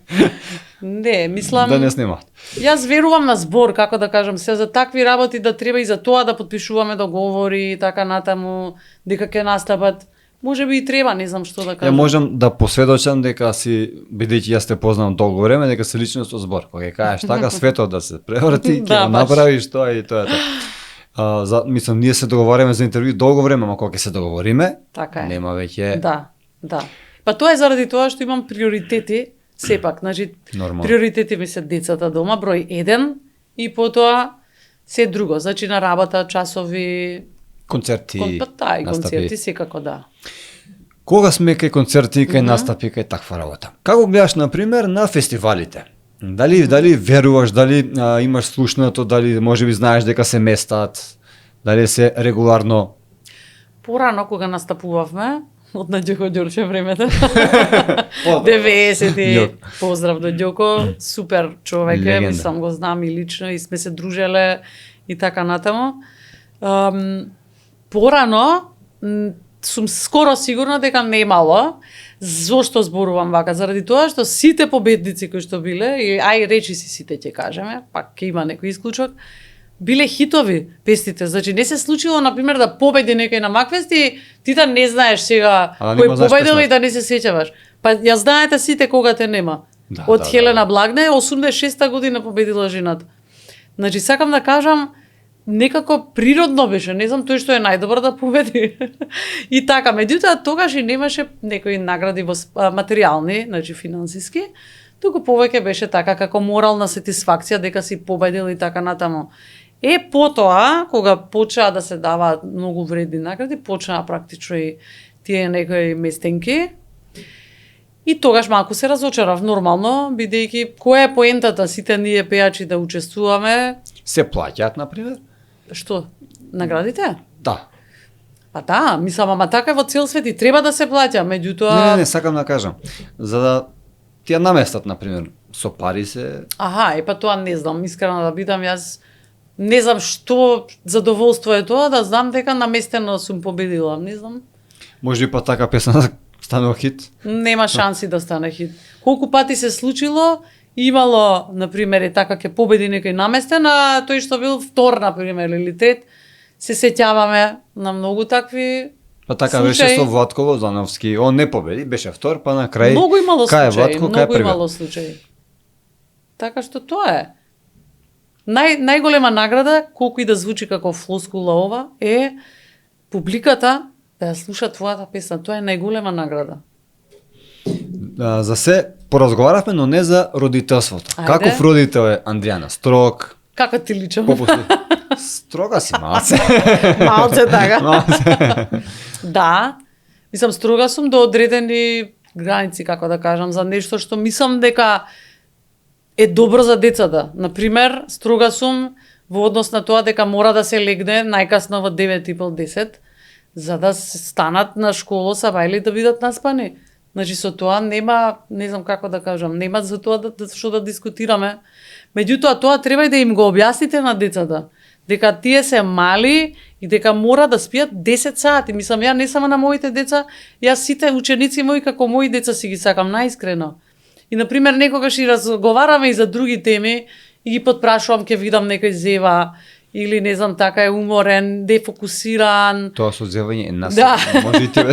Не, мислам... Да не снимат. Јас верувам на збор, како да кажам, се за такви работи да треба и за тоа да подпишуваме договори и така натаму, дека ќе настапат. Може би и треба, не знам што да Ја кажам. можам да посведочам дека си, бидејќи јас те познавам долго време, дека се личност со збор. Кога ќе кажеш така, светот да се преврати, ќе Да, го баш. направиш тоа и тоа е тоа. Мислам, ние се договараме за интервју долго време, ама кога ќе се договориме, Така е. нема веќе Да. Па тоа е заради тоа што имам приоритети, сепак, значи Нормално. приоритети ми се децата дома, број 1 и потоа се друго, значи на работа, часови, концерти, и настапи. концерти секако да. Кога сме кај концерти, кај настапи, кај таква работа? Како гледаш, например, на фестивалите? Дали веруваш, дали имаш слушнато, дали можеби знаеш дека се местат, дали се регуларно? Порано кога настапувавме, од Наѓо Ѓорче времето. Поздрав. 90-ти. Ѓоко. Поздрав до Ѓоко, супер човек е, Легенда. мислам го знам и лично и сме се дружеле и така натаму. Порано сум скоро сигурна дека немало. Зошто зборувам вака? Заради тоа што сите победници кои што биле, и ај речи си сите ќе кажеме, пак ќе има некој исклучок, биле хитови песните. Значи не се случило на пример да победи некој на Макфест и ти да не знаеш сега А, кој нема знаеш победил песната. и да не се сеќаваш. Па ја знаете сите кога те нема. Да, Од да, Хелена Благне 86-та година победила жената. Значи сакам да кажам некако природно беше, не знам тој што е најдобар да победи. И така, меѓутоа тогаш и немаше некои награди материјални, значи финансиски, туку повеќе беше така како морална сатисфакција дека си победил и така натаму. Потоа, кога почнаа да се даваат многу вредни награди, почнаа практично и тие некои местенки. И тогаш малку се разочарав, нормално, бидејќи која е поентата сите ние пејачи да учествуваме? Се плаќаат, например? Што? Наградите? Да. Па да, мислам, ама така е во цел свет и треба да се плаќа, меѓутоа... Не, сакам да кажам. За да ти ја наместат, например, со пари се... Аха, па тоа не знам, искрено да бидам, јас не знам што задоволство е тоа, да знам дека наместено сум победила, не знам. Може би па така песна да станува хит. Нема шанси да стане хит. Колку пати се случило, имало, например, е така ќе победи некој наместен, а тој што бил втор, например, или трет, се сеќаваме на многу такви Па така случаи. беше со Владко Лозановски. Он не победи, беше втор, па на крај... Многу имало кај е случаи, Владко, кај е многу првиот. имало случаи. Така што тоа е. Најголема награда, колку и да звучи како флоскула ова, е публиката да ја слуша твојата песна. Тоа е најголема награда. За се поразговаравме, но не за родителството. Ајде. Каков родител е Андријана? Строг, Како ти личам? попусти. Строга си малце. Малце така. Малце. Да. Мислам, строга сум до одредени граници, како да кажам, за нешто што мислам дека е добро за децата. Например, строга сум во однос на тоа дека мора да се легне најкасно во 9:30-10, за да се станат на школа сабајли да бидат наспани. Значи со тоа нема, не знам како да кажам, нема за тоа што да дискутираме. Меѓутоа тоа треба и да им го објасните на децата, дека тие се мали и дека мора да спијат 10 сати. Мислам, ја не само на моите деца, јас сите ученици мои како мои деца си ги сакам најискрено. И например некогаш и разговараме и за други теми и ги подпрашувам, ќе видам некој зева или не знам, така е уморен, дефокусиран. Тоа со зевање е нас. Да. Може и тебе.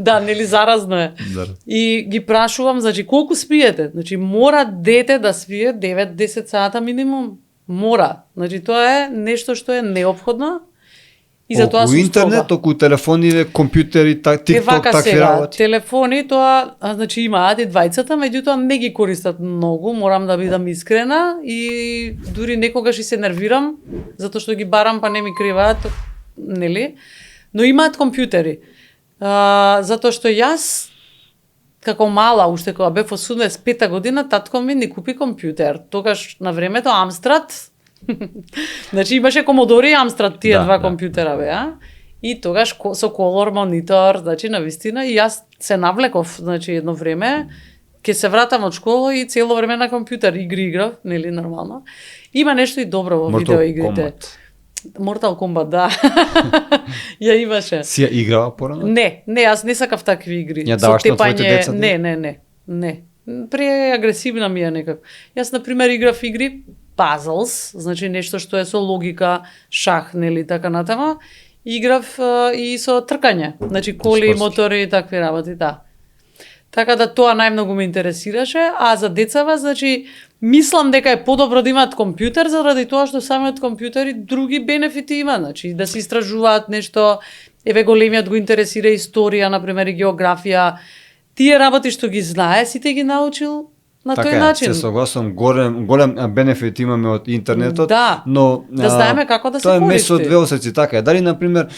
Да, нели заразно е. Да. И ги прашувам, значи колку спиете? Значи мора дете да спие 9-10 сата минимум. Мора. Значи тоа е нешто што е неопходно. И за тоа Оку сум интернет, строга. оку телефони, компјутери, TikTok, вака такви сега, работи. телефони тоа, значи имаат и двајцата, меѓутоа не ги користат многу, морам да бидам искрена и дури некогаш и се нервирам затоа што ги барам па не ми криваат, нели? Но имаат компјутери. Затоа што јас како мала, уште кога бев 85-та година, татко ми ни купи компјутер. Тогаш на времето Амстрад, значи имаше Комодори и Амстрад, тие Да, два да. компјутера беа. И тогаш со колор монитор, значи навистина и јас се навлеков, значи едно време ќе се вратам од школа и цело време на компјутер игри играв, нели нормално. Има нешто и добро во Mortal видеоигрите. Kombat. Mortal Kombat, да. Ја имаше. Си ја играла порано? Не, јас не сакав такви игри. Ја Со даваш на твоите тепање, деца? Не. Преагресивна ми е некак. Јас, например, играв игри puzzles, значи нешто што е со логика, шах, нели, така натама. Играв и со тркање, значи коли, Спортски. мотори и такви работи, да. Така да тоа најмногу ме интересираше, а за децава, значи, мислам дека е подобро да имаат компјутер, заради тоа што самиот компјутер и други бенефити има, значи, да се истражуваат нешто, еве големиот го интересира историја, например, и географија, тие работи што ги знае, сите ги научил на Така тој е, начин. се согласувам, голем бенефит имаме од интернетот, Да, но да знаеме како да се тоа е користи. место од две осеци, така е. Дали, например,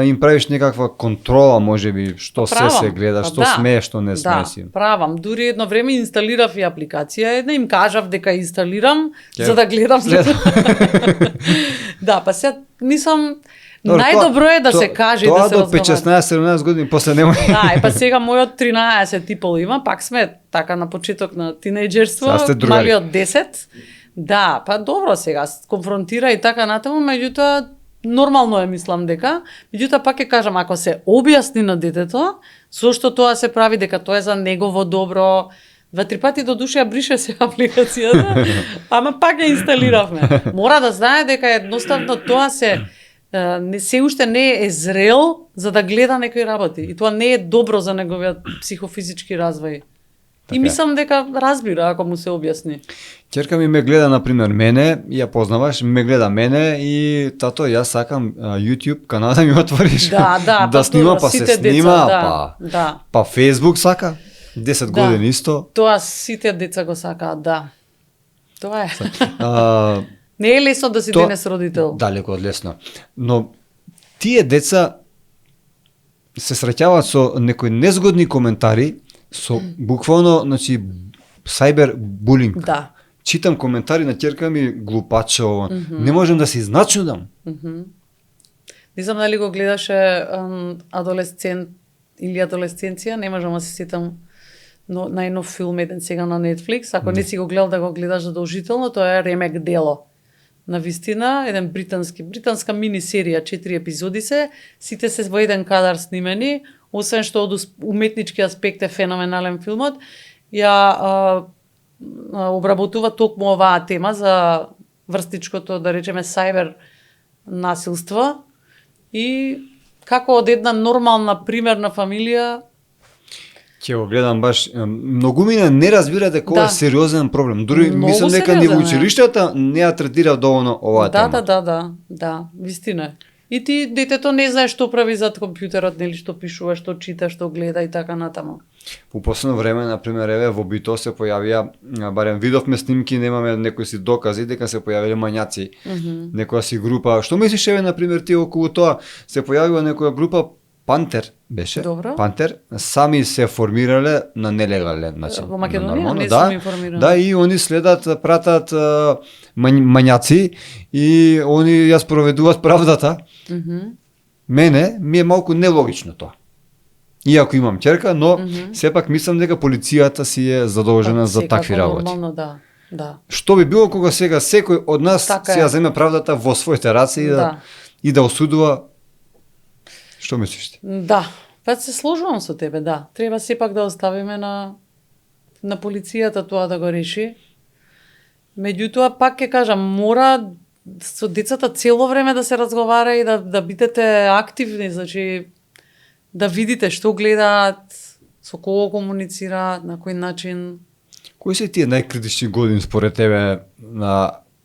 им правиш некаква контрола, можеби, што се гледа, Па што да. смее, што не смее Да, си. правам. Дури едно време инсталирав и апликација една, им кажав дека инсталирам, Ке- за да гледам. Гледам. Да, па сега мислам, Добро, најдобро е да тоа- се каже и да тоа се до разговара. 15-17 години, после нема. Да, па сега мојот 13 и пол има, пак сме така на почеток на тинејџерство, Сега сте другари. малиот 10. Да, па добро сега, конфронтира и така натаму, меѓутоа нормално е, мислам дека. Меѓутоа пак ќе кажам, ако се објасни на детето, зошто тоа се прави, дека тоа е за негово добро, 2-3 пати до душа брише се апликацијата, ама пак ја инсталиравме. Мора да знае дека едноставно тоа се уште не е зрел за да гледа некои работи. И тоа не е добро за неговиот психофизички развој. Така И е. мислам дека разбира ако му се објасни. Ќерка ми ме гледа, например, мене, ја познаваш, ме гледа мене и тато, јас сакам YouTube канал да ми отвориш. Да, да, да па снима, добро, па се сите деца, снима, да, да. па Facebook сака, 10 Да. години исто. Тоа сите деца го сакаат, да. Тоа е. А, Не е лесно да си Тоа- денес родител. Далеко од лесно. Но тие деца се среќаваат со некои незгодни коментари, со буквално, значи, сайбер булинг. Да. Читам коментари на ќерка ми, глупачо, не можам да се изначудам. Не знам дали го гледаше адолесцент или адолесценција, не можам да се сетам, но најнов филм еден сега на Netflix, ако не си го гледал да го гледаш задолжително, тоа е Ремек дело. На вистина, еден британска мини серија, 4 епизоди се, сите се во еден кадар снимени, освен што од уметнички аспект е феноменален филмот, ја обработува токму оваа тема за врстичкото, да речеме, сайбер насилство и како од една нормална, примерна фамилија. Ќе го гледам баш, многу мина не разбира дека ова Да. е сериозен проблем. Дури Многу мислам дека ни во сериозен е. училиштата не ја третира доволно оваа Да, тема. да, вистина е. И ти детето не знае што прави зад компјутерот, нели, што пишува, што чита, што гледа и така натаму. По последно време, например, еве во Бито се појавија, барем видовме снимки, немаме некои си докази дека се појавиле мањаци, некоја си група. Што мислиш, еве, например, ти околу тоа, се појавила некоја група Пантер беше. Добро. Пантер сами се формирале на нелегален начин. Во Македонија Нормално, не да, сум информирана. Да, и они следат, пратат мањаци и они ја спроведуваат правдата. Мене ми е малку нелогично тоа. Иако имам ќерка, но сепак мислам дека полицијата си е задолжена за Секако такви работи. Нормално, да. Што би било кога сега секој од нас Така си е. ја земе правдата во своите раце и да осудува. Што мислиш ти? Да, па се сложувам со тебе, да. Треба сепак да оставиме на полицијата тоа да го реши. Меѓутоа, пак ќе кажам, мора со децата цело време да се разговара и да бидете активни, значи да видите што гледаат, со кого комуницираат, на кој начин. Кои се тие најкритични години според тебе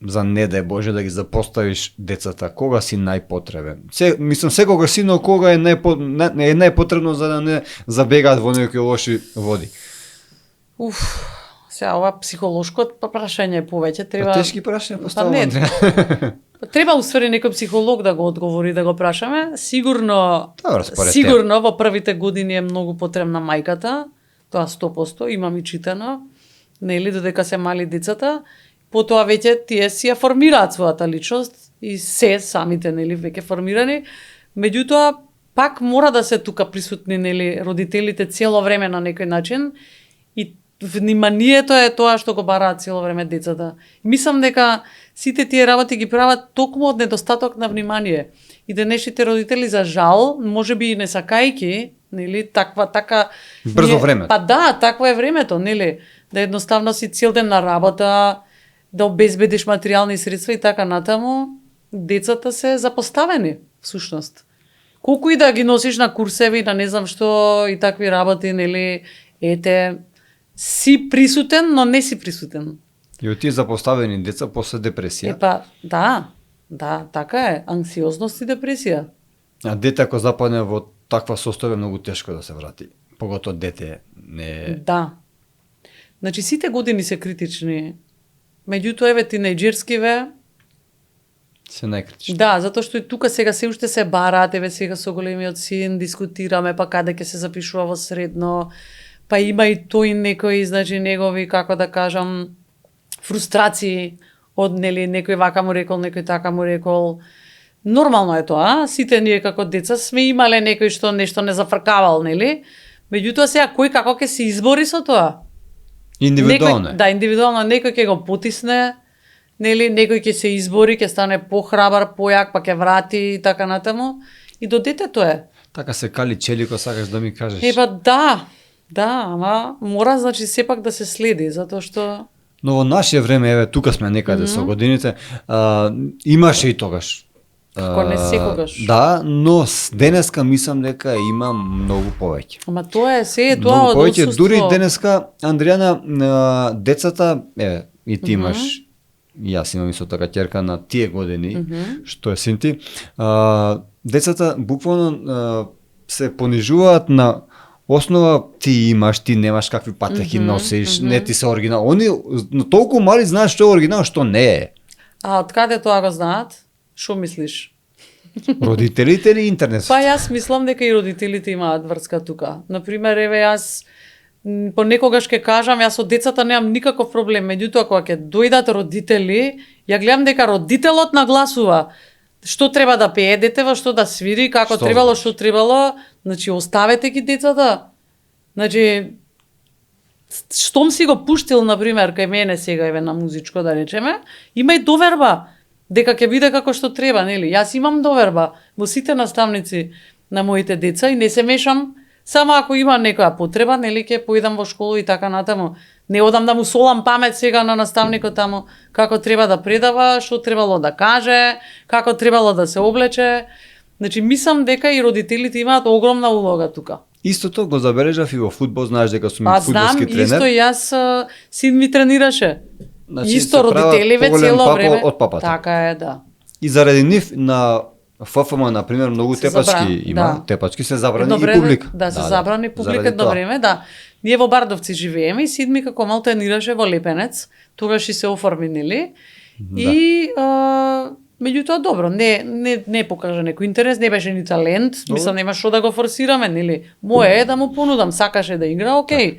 за не дај Боже да ги запоставиш децата? Кога си најпотребен? Мислам секогаш си, но кога е најпотребно за да не забегаат во некои лоши води? Сега ова психолошко прашање е повеќе, треба. Тешки прашања поставувам. не. Треба уствари некој психолог да го одговори, да го прашаме. Сигурно во првите години е многу потребна мајката, тоа 100%, имам и читано, нели, додека се мали децата. Потоа веќе тие си ја формираат својата личност и се самите, нели, веќе формирани. Меѓутоа, пак мора да се тука присутни, нели, родителите цело време на некој начин и вниманието е тоа што го бараат цело време децата. Мислам дека сите тие работи ги прават токму од недостаток на внимание. И денешните родители, за жал, можеби и не сакајки, нели, така Брзо време. Па да, такво е времето, нели? Да едноставно си цел ден на работа, да обезбедиш материјални средства и така натаму, децата се запоставени, всушност. Колку и да ги носиш на курсеви, на не знам што и такви работи, нели, ете, си присутен, но не си присутен. И од тие запоставени деца после депресија. Епа, да, така е, анксиозност и депресија. А дете ако западне во таква состојба многу тешко да се врати. Погото дете не Да. Значи сите години се критични. Меѓутоа еве тинејџерскиве, се најкритични. да, затоа што и тука сега се уште се бараат, еве сега со големиот син дискутираме па каде ќе се запишува во средно, па има и тој некои, значи негови, како да кажам, фрустрации од, нели, некој вака му рекол, некој така му рекол. Нормално е тоа, сите ние како деца сме имале некој што нешто не зафркавал, нели? Меѓутоа сега кој како ќе се избори со тоа? Индивидуално. Да, индивидуално некој ќе го потисне, нели, некој ќе се избори, ќе стане похрабар, појак, па ќе врати и така натаму. И до детето е. Така се кали челико, сакаш да ми кажеш. Епа да, ама мора, значи, сепак да се следи, затоа што... Но во наше време, еве, тука сме некаде со годините, имаше и тогаш. Како не секогаш. Да, но денеска мислам дека има многу повеќе. Ама тоа е се, тоа Многу од повеќе, отсуство. дури денеска, Андријана, децата, и ти имаш, и јас имам исто така ќерка на тие години, што е син ти, децата буквално се понижуваат на основа ти имаш, ти немаш какви патеки носиш, не ти се оригинал. Они толку мали знаат што е оригинал, што не е. А од каде тоа го знаат? Што мислиш? Родителите или интернет? Па јас мислам дека и родителите имаат врска тука. Например, еве јас понекогаш ќе кажам, јас од децата немам никаков проблем, меѓутоа кога ќе дојдат родители, ја гледам дека родителот нагласува што треба да пее детева, што да свири, како Што требало, знаеш? што требало, значи оставете ги децата. Значи штом си го пуштил, например, кај мене сега еве на музичко да речеме, има и доверба дека ќе биде како што треба, нели? Јас имам доверба во сите наставници на моите деца и не се мешам, само ако има некоја потреба, нели, ќе поидам во школа и така натаму. Не одам да му солам памет сега на наставникот таму како треба да предава, што требало да каже, како требало да се облече. Значи мислам дека и родителите имаат огромна улога тука. Истото го забележав и во фудбал, знаеш дека сум Па знам, фудбалски тренер. исто јас син ми тренираше. Значи, Исто се прават родителиве поголем цело папа време. од папата. Така е, да. И заради нив на ФФМ, например, многу Се тепачки забрани, има. да. Тепачки се забрани Едно и време, публика. Да, се забрани публика Заради едно тоа. време, да. Ние во Бардовци живееме и син ми како мал тренираше во Лепенец, тогаш и се оформи, нели? И меѓутоа добро, не покажа некој интерес, не беше ни талент, мислам нема што да го форсираме, нели? Мое е да му понудам, сакаше да игра, окей.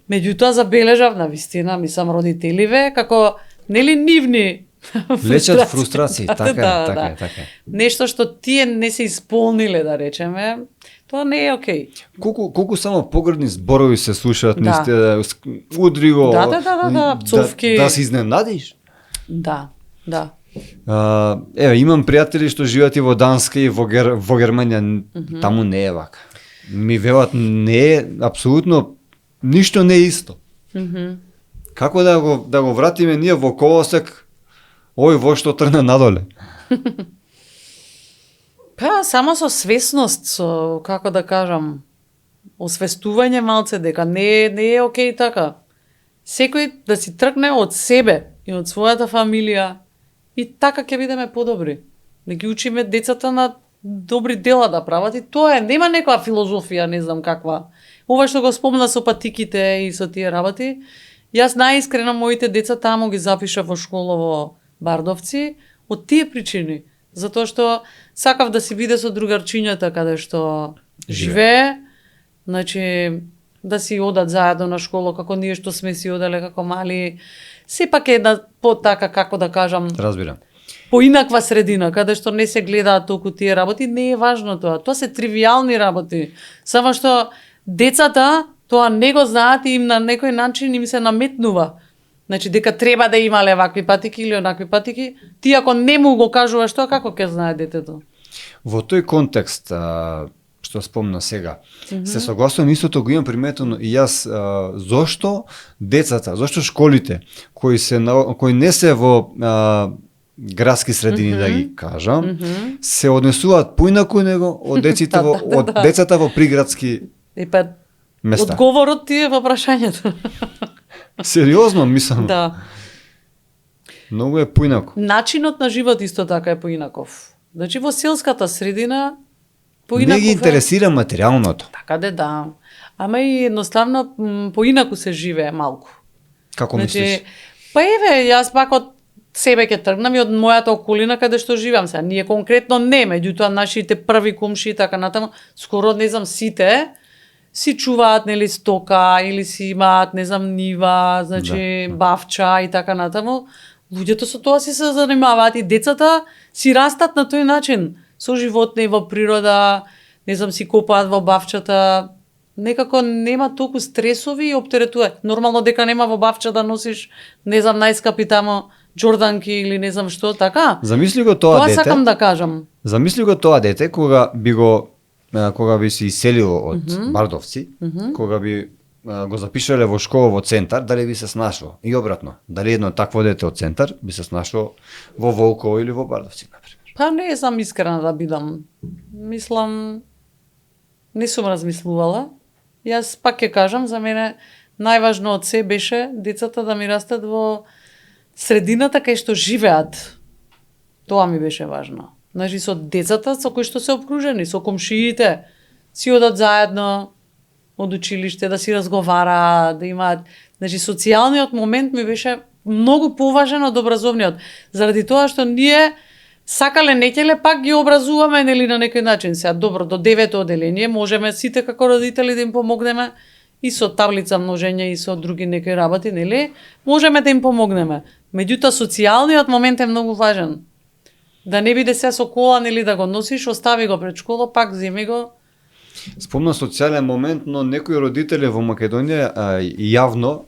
Меѓутоа забележав на вистина, мислам родителиве како нели нивни Лечат фрустрации, така е, Да, така да. е, така е. Нешто што тие не се исполниле, да речеме, тоа не е окей. Колку само погрдни зборови се слушаат, Да. удриво, Да, пцовки. да се изненадиш. Да. Еве, имам пријатели што живеат и во Данска и во Германија, таму не е вака. Ми велат не е апсолутно ништо не е исто. Како да го вратиме ние во колосек, ој во што трна надоле. Па, само со свесност, со, како да кажам, освестување малце дека не е окей така. Секој да си тргне од себе и од својата фамилија и така ќе бидеме подобри. Да ги учиме децата на добри дела да прават и тоа е, нема некоја филозофија, не знам каква. Ова што го спомна со патиките и со тие работи, јас најискрено моите деца таму ги запиша во школа во Бардовци од тие причини. Затоа што сакав да си биде со другарчињата каде што живее, значи да си одат заедно на школа како ние што сме си оделе како мали. Сепак е една потака, како да кажам, Разбирам. поинаква средина, каде што не се гледаат толку тие работи, не е важно тоа. Тоа се тривијални работи. Само што децата тоа не го знаат и им на некој начин им се наметнува. Значи дека треба да имале вакви патики или онакви патики, ти ако не му го кажуваш тоа, како ќе знае детето? Во тој контекст, што спомна сега, се согласувам, истото го имам приметено и јас, зошто децата, зошто школите кои не се во градски средини, да ги кажам, се однесуваат поинаку него од деците од децата во приградски места. Одговорот ти е во прашањето. Сериозно, мислам. Да. Многу е поинаку. Начинот на живот исто така е поинаков. Значи во селската средина поинаков не ги интересира материјалното. Така да. Ама и едноставно поинаку се живее малку. Како мислиш? Па еве, јас пак од себе ќе тргнам и од мојата околина каде што живам сега. Ние конкретно не, меѓутоа нашите први комши и така натаму, скоро не знам сите си чуваат нели стока или си имаат не знам нива, значи бавча и така натаму. Луѓето со тоа си се занимаваат и децата си растат на тој начин, со животни во природа, не знам си копаат во бавчата. Некако нема толку стресови и оптеретува. Нормално дека нема во бавча да носиш, не знам, најскапи тамо џорданки или не знам што, така? Замисли го тоа дете. Тоа сакам да кажам. Замисли го тоа дете кога би се иселило од Бардовци, кога би го запишале во школа во центар, дали би се снашло? И обратно, дали едно такво дете од центар би се снашло во Волково или во Бардовци, например? Па не сум искрена да бидам. Мислам, не сум размислувала. Јас пак ќе кажам, за мене најважно од се беше децата да ми растат во средината кај што живеат. Тоа ми беше важно. Значи со децата со кои што се обкружени, со комшиите, си одат заедно од училиште, да си разговараат, да имаат... Значи социјалниот момент ми беше многу поважен од образовниот. Заради тоа што ние сакале некеле пак ги образуваме нели на некој начин. Сега добро, до 9-то оделение можеме сите како родители да им помогнеме и со таблица множење и со други некои работи, нели? Можеме да им помогнеме. Меѓутоа социјалниот момент е многу важен. Да не биде се со кола нели да го носиш, остави го пред школа, пак земи го. Спомна социјален момент, но некои родители во Македонија јавно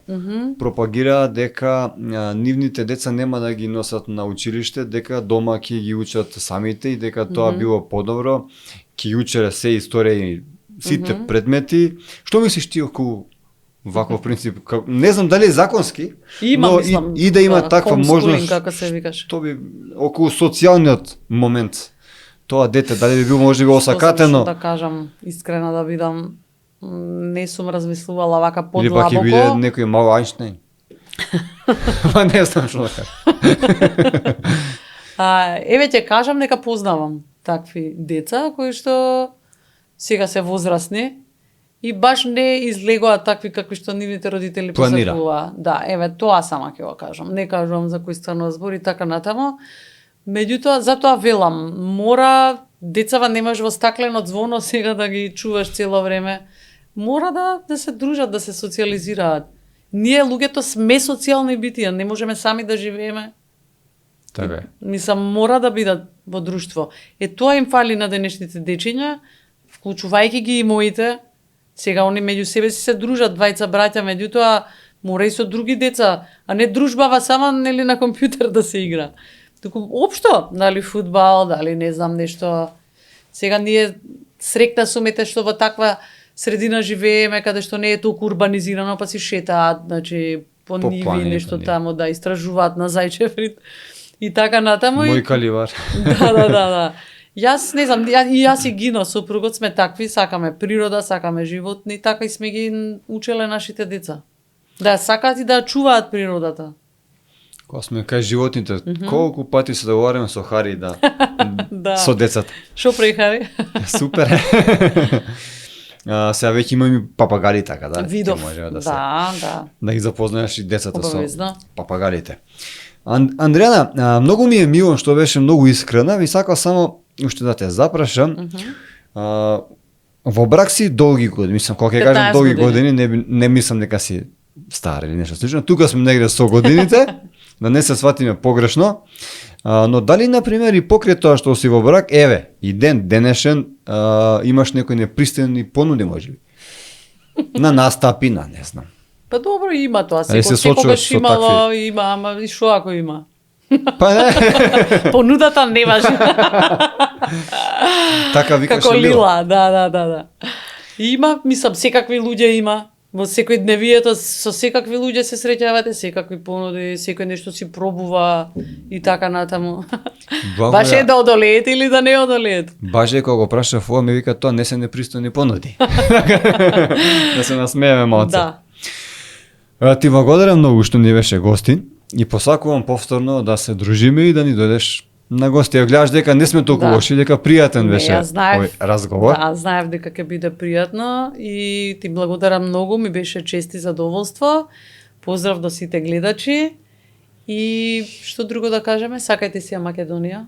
пропагираат дека нивните деца нема да ги носат на училиште, дека дома ќе ги учат самите и дека тоа било подобро, ќе учеле се историја и сите предмети. Што мислиш ти околу ваков принцип? Не знам дали е законски, но мислам, и да има таква можност, како се викаш. Што би околу социјалниот момент. Тоа дете дали би било можеби осакатено? Што да кажам, искрена да бидам, не сум размислувала вака подлабоко. Или пак ќе биде некој мал Ајнштајн. Па не знам што да кажам. Еве ќе кажам дека познавам такви деца кои што сега се возрастни и баш не излегуваат такви какви што нивните родители посакуваат. Да, еве тоа сама ќе го кажам. Не кажувам за кој станува збор и така натаму. Меѓутоа, затоа велам, мора децава немаш во стаклено звоно сега да ги чуваш цело време. Мора да се дружат, да се социализираат. Ние луѓето сме социјални битија, не можеме сами да живееме. Така е. Мислам, мора да бидат во друштво. Тоа им фали на денешните дечиња, вклучувајќи ги и моите. Сега они меѓу себе си се дружат, двајца браќа, меѓутоа мора и со други деца, а не дружбава сама нели на компјутер да се игра. Туку општо, дали фудбал, дали не знам нешто. Сега ние срекна сумете што во таква средина живееме каде што не е толку урбанизирано, па си шетаат, значи по ниви нешто таму да истражуваат на зајчев и така натаму. Мој каливар. Да. Јас не знам, јас и Гино, сопругот сме такви, сакаме природа, сакаме животни, така и сме ги учеле нашите деца. Да сакаат и да чуваат природата. Кога сме кај животните, колку пати се договараме со Хари да со децата. Шо прави Хари? Супер. Сега веќе имаме папагали така, да? Видов, може да ги запознаеш и децата обавезно со папагалите. Андријана, многу ми е мило што беше многу искрена, ви сакам само уште да те запрашам. Во брак си долги години, мислам, кога ќе кажам долги години, не мислам дека си стар или нешто слично. Тука сме негде со годините, да не се сватиме погрешно. Но дали, например, и покрај тоа што си во брак, еве, и денешен, имаш некои непристани понуди, можеби? На настапина, не знам. Па добро има тоа, Али се секогаш сочуваш со имало, има, ама и шо ако има? Па не, Понудата не важи. така викаше Како Лила. Лила, да. Има, мислам, секакви луѓе има. Во секој дневието со секакви луѓе се среќавате, секакви понуди, секој нешто си пробува и така натаму. Баш е да одолеете или да не одолеете. Баш е кога го прашав ова, ми вика тоа не се непристојни понуди. Да се насмееме малце. Да. Ти благодарам многу што ни беше гостин и посакувам повторно да се дружиме и да ни дојдеш на гости. Ја гледаш дека не сме толку Да. лоши, дека пријатен Не, беше ја знаев. овој разговор. Да, знаев дека ќе биде пријатно и ти благодарам многу, ми беше чест и задоволство. Поздрав до сите гледачи и што друго да кажеме, сакајте си ја Македонија,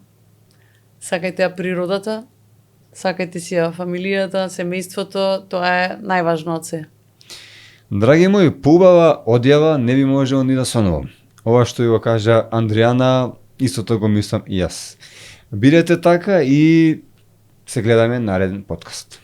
сакајте ја природата, сакајте си ја фамилијата, семејството, тоа е најважно од се. Драги мои, поубава одјава не би можел ни да сонувам. Ова што ја го кажа Андријана, истото го мислам и јас. Бидете така и се гледаме нареден подкаст.